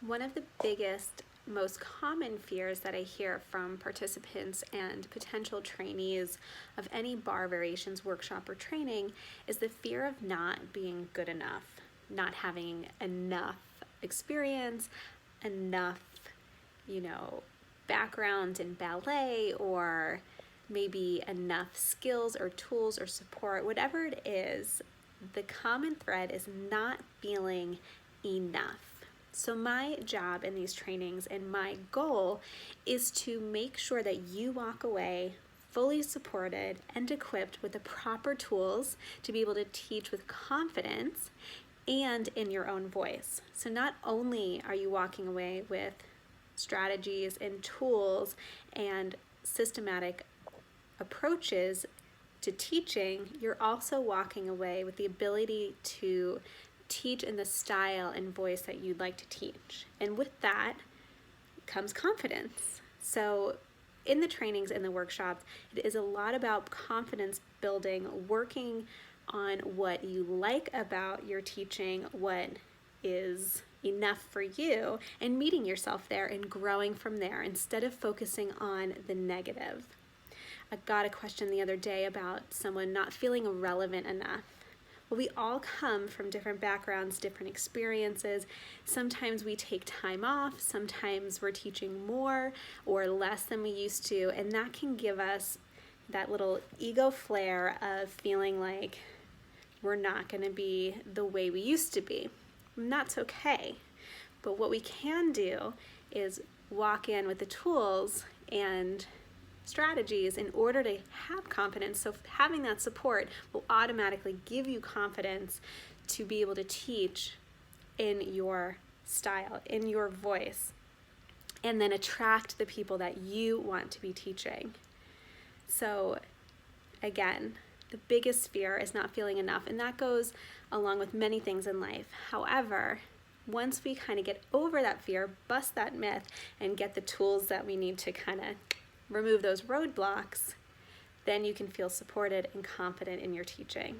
One of the biggest, most common fears that I hear from participants and potential trainees of any barre variations workshop or training is the fear of not being good enough, not having enough experience, enough, background in ballet, or maybe enough skills or tools or support, whatever it is. The common thread is not feeling enough. So my job in these trainings and my goal is to make sure that you walk away fully supported and equipped with the proper tools to be able to teach with confidence and in your own voice. So not only are you walking away with strategies and tools and systematic approaches to teaching, you're also walking away with the ability to teach in the style and voice that you'd like to teach. And with that comes confidence. So in the trainings and the workshops, it is a lot about confidence building, working on what you like about your teaching, what is enough for you, and meeting yourself there and growing from there instead of focusing on the negative. I got a question the other day about someone not feeling relevant enough. Well, we all come from different backgrounds, different experiences. Sometimes we take time off, sometimes we're teaching more or less than we used to, and that can give us that little ego flare of feeling like we're not going to be the way we used to be. And that's okay. But what we can do is walk in with the tools and strategies in order to have confidence. So having that support will automatically give you confidence to be able to teach in your style, in your voice, and then attract the people that you want to be teaching. So again, the biggest fear is not feeling enough, and that goes along with many things in life. However, once we kind of get over that fear, bust that myth, and get the tools that we need to kind of remove those roadblocks, then you can feel supported and confident in your teaching.